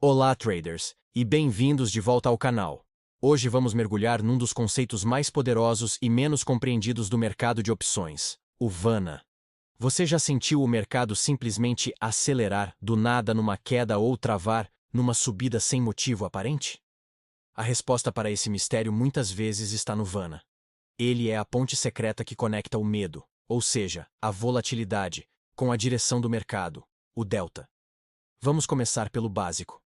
Olá, traders, e bem-vindos de volta ao canal. Hoje vamos mergulhar num dos conceitos mais poderosos e menos compreendidos do mercado de opções, o VANA. Você já sentiu o mercado simplesmente acelerar do nada numa queda ou travar numa subida sem motivo aparente? A resposta para esse mistério muitas vezes está no VANA. Ele é a ponte secreta que conecta o medo, ou seja, a volatilidade, com a direção do mercado, o delta. Vamos começar pelo básico.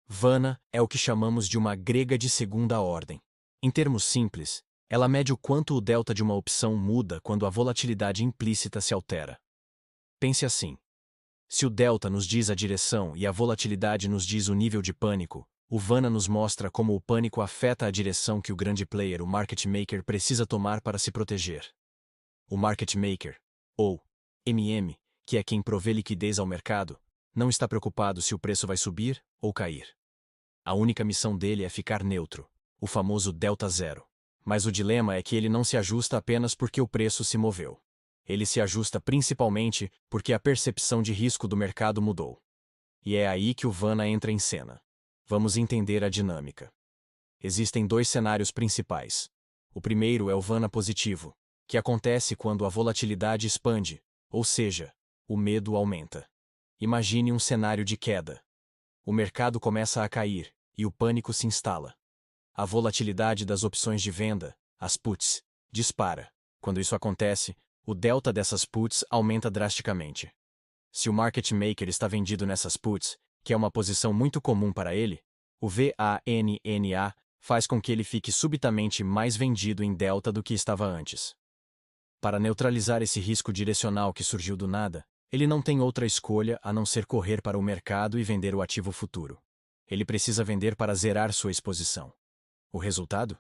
VANA é o que chamamos de uma grega de segunda ordem. Em termos simples, ela mede o quanto o delta de uma opção muda quando a volatilidade implícita se altera. Pense assim. Se o delta nos diz a direção e a volatilidade nos diz o nível de pânico, o VANA nos mostra como o pânico afeta a direção que o grande player, o market maker, precisa tomar para se proteger. O market maker, ou MM, que é quem provê liquidez ao mercado, não está preocupado se o preço vai subir ou cair. A única missão dele é ficar neutro, o famoso delta zero. Mas o dilema é que ele não se ajusta apenas porque o preço se moveu. Ele se ajusta principalmente porque a percepção de risco do mercado mudou. E é aí que o VANA entra em cena. Vamos entender a dinâmica. Existem dois cenários principais. O primeiro é o VANA positivo, que acontece quando a volatilidade expande, ou seja, o medo aumenta. Imagine um cenário de queda. O mercado começa a cair, e o pânico se instala. A volatilidade das opções de venda, as puts, dispara. Quando isso acontece, o delta dessas puts aumenta drasticamente. Se o market maker está vendido nessas puts, que é uma posição muito comum para ele, o VANA faz com que ele fique subitamente mais vendido em delta do que estava antes. Para neutralizar esse risco direcional que surgiu do nada, ele não tem outra escolha a não ser correr para o mercado e vender o ativo futuro. Ele precisa vender para zerar sua exposição. O resultado?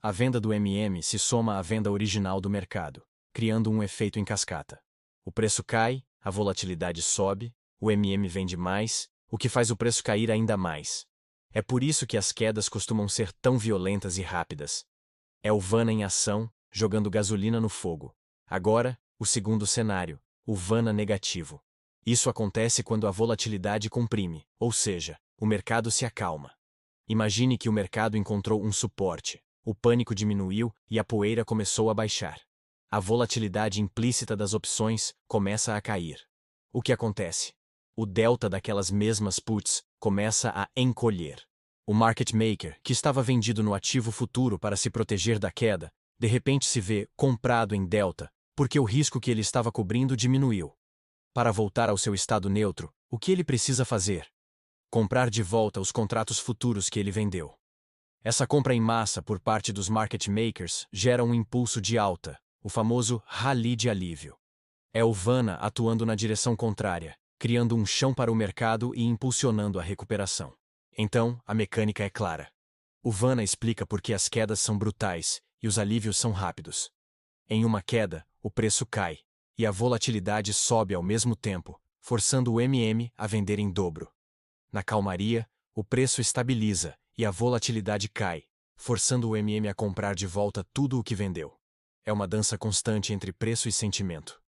A venda do MM se soma à venda original do mercado, criando um efeito em cascata. O preço cai, a volatilidade sobe, o MM vende mais, o que faz o preço cair ainda mais. É por isso que as quedas costumam ser tão violentas e rápidas. É o VANA em ação, jogando gasolina no fogo. Agora, o segundo cenário, o VANA negativo. Isso acontece quando a volatilidade comprime, ou seja, o mercado se acalma. Imagine que o mercado encontrou um suporte, o pânico diminuiu e a poeira começou a baixar. A volatilidade implícita das opções começa a cair. O que acontece? O delta daquelas mesmas puts começa a encolher. O market maker, que estava vendido no ativo futuro para se proteger da queda, de repente se vê comprado em delta, porque o risco que ele estava cobrindo diminuiu. Para voltar ao seu estado neutro, o que ele precisa fazer? Comprar de volta os contratos futuros que ele vendeu. Essa compra em massa por parte dos market makers gera um impulso de alta, o famoso rally de alívio. É o VANA atuando na direção contrária, criando um chão para o mercado e impulsionando a recuperação. Então, a mecânica é clara. O VANA explica por que as quedas são brutais e os alívios são rápidos. Em uma queda, o preço cai, e a volatilidade sobe ao mesmo tempo, forçando o MM a vender em dobro. Na calmaria, o preço estabiliza e a volatilidade cai, forçando o MM a comprar de volta tudo o que vendeu. É uma dança constante entre preço e sentimento.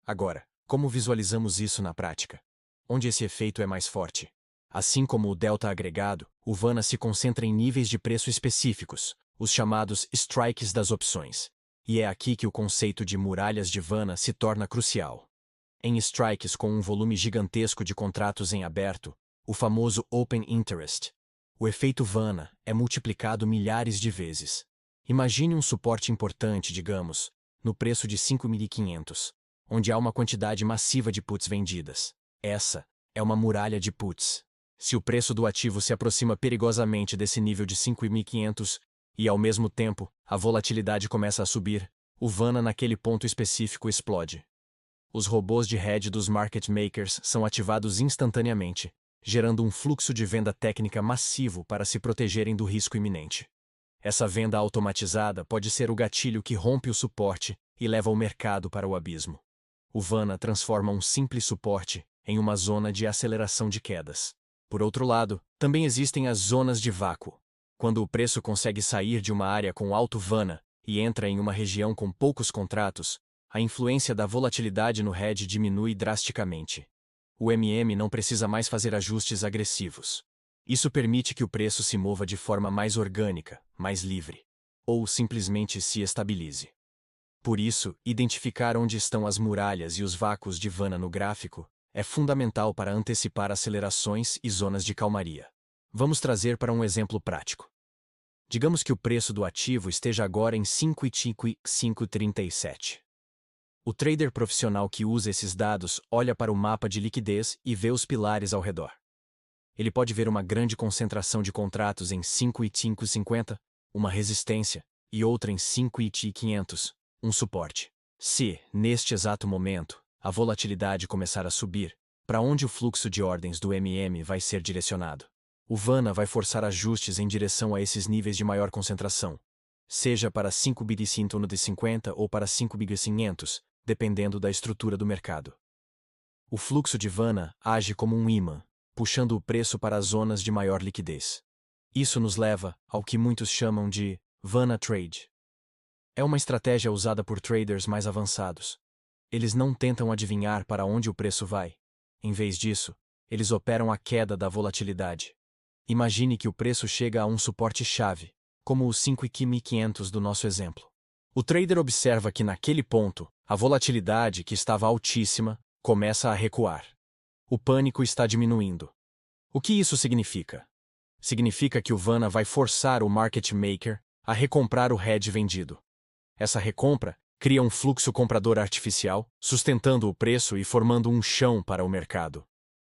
Agora, como visualizamos isso na prática? Onde esse efeito é mais forte? Assim como o delta agregado, o VANA se concentra em níveis de preço específicos, os chamados strikes das opções. E é aqui que o conceito de muralhas de VANA se torna crucial. Em strikes com um volume gigantesco de contratos em aberto, o famoso Open Interest, o efeito VANA é multiplicado milhares de vezes. Imagine um suporte importante, digamos, no preço de 5.500, onde há uma quantidade massiva de puts vendidas. Essa é uma muralha de puts. Se o preço do ativo se aproxima perigosamente desse nível de 5.500 e, ao mesmo tempo, a volatilidade começa a subir, o VANA naquele ponto específico explode. Os robôs de hedge dos market makers são ativados instantaneamente, gerando um fluxo de venda técnica massivo para se protegerem do risco iminente. Essa venda automatizada pode ser o gatilho que rompe o suporte e leva o mercado para o abismo. O VANA transforma um simples suporte em uma zona de aceleração de quedas. Por outro lado, também existem as zonas de vácuo. Quando o preço consegue sair de uma área com alto VANA e entra em uma região com poucos contratos, a influência da volatilidade no hedge diminui drasticamente. o MM não precisa mais fazer ajustes agressivos. Isso permite que o preço se mova de forma mais orgânica, mais livre, ou simplesmente se estabilize. Por isso, identificar onde estão as muralhas e os vácuos de Vanna no gráfico é fundamental para antecipar acelerações e zonas de calmaria. Vamos trazer para um exemplo prático. Digamos que o preço do ativo esteja agora em 5,537. O trader profissional que usa esses dados olha para o mapa de liquidez e vê os pilares ao redor. Ele pode ver uma grande concentração de contratos em 5,550, uma resistência, e outra em 5,500, um suporte. Se, neste exato momento, a volatilidade começar a subir, para onde o fluxo de ordens do MM vai ser direcionado? O Vanna vai forçar ajustes em direção a esses níveis de maior concentração, seja para 5,150 ou para 5,500, dependendo da estrutura do mercado. O fluxo de Vanna age como um ímã, puxando o preço para as zonas de maior liquidez. Isso nos leva ao que muitos chamam de Vanna Trade. É uma estratégia usada por traders mais avançados. Eles não tentam adivinhar para onde o preço vai. Em vez disso, eles operam a queda da volatilidade. Imagine que o preço chega a um suporte-chave, como os 5.500 do nosso exemplo. O trader observa que naquele ponto, a volatilidade, que estava altíssima, começa a recuar. O pânico está diminuindo. O que isso significa? Significa que o Vanna vai forçar o market maker a recomprar o hedge vendido. Essa recompra cria um fluxo comprador artificial, sustentando o preço e formando um chão para o mercado.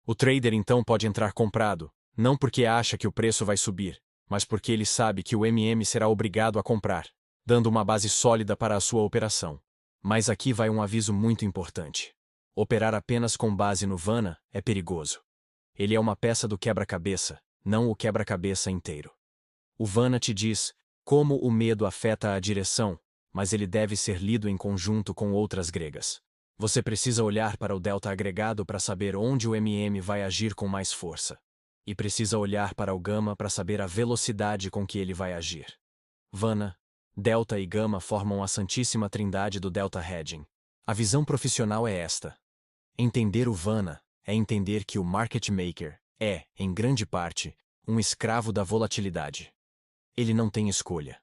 O trader então pode entrar comprado, não porque acha que o preço vai subir, mas porque ele sabe que o MM será obrigado a comprar, dando uma base sólida para a sua operação. Mas aqui vai um aviso muito importante. Operar apenas com base no Vanna é perigoso. Ele é uma peça do quebra-cabeça, não o quebra-cabeça inteiro. O Vanna te diz como o medo afeta a direção, mas ele deve ser lido em conjunto com outras gregas. Você precisa olhar para o delta agregado para saber onde o MM vai agir com mais força. E precisa olhar para o gama para saber a velocidade com que ele vai agir. Vanna, delta e gama formam a santíssima trindade do delta hedging. A visão profissional é esta. Entender o Vanna é entender que o market maker é, em grande parte, um escravo da volatilidade. Ele não tem escolha.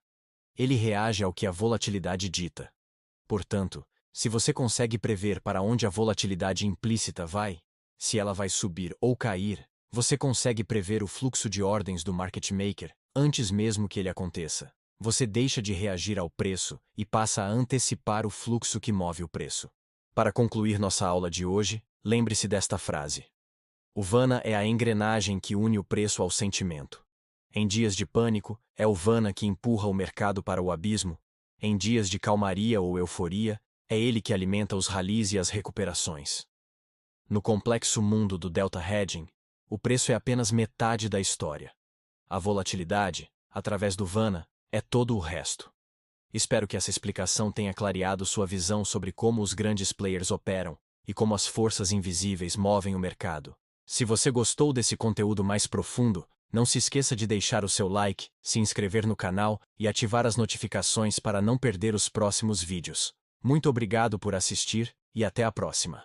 Ele reage ao que a volatilidade dita. Portanto, se você consegue prever para onde a volatilidade implícita vai, se ela vai subir ou cair, você consegue prever o fluxo de ordens do market maker antes mesmo que ele aconteça. Você deixa de reagir ao preço e passa a antecipar o fluxo que move o preço. Para concluir nossa aula de hoje, lembre-se desta frase. O Vanna é a engrenagem que une o preço ao sentimento. Em dias de pânico, é o Vanna que empurra o mercado para o abismo. Em dias de calmaria ou euforia, é ele que alimenta os rallies e as recuperações. No complexo mundo do delta hedging, o preço é apenas metade da história. A volatilidade, através do Vanna, é todo o resto. Espero que essa explicação tenha clareado sua visão sobre como os grandes players operam e como as forças invisíveis movem o mercado. Se você gostou desse conteúdo mais profundo, não se esqueça de deixar o seu like, se inscrever no canal e ativar as notificações para não perder os próximos vídeos. Muito obrigado por assistir e até a próxima.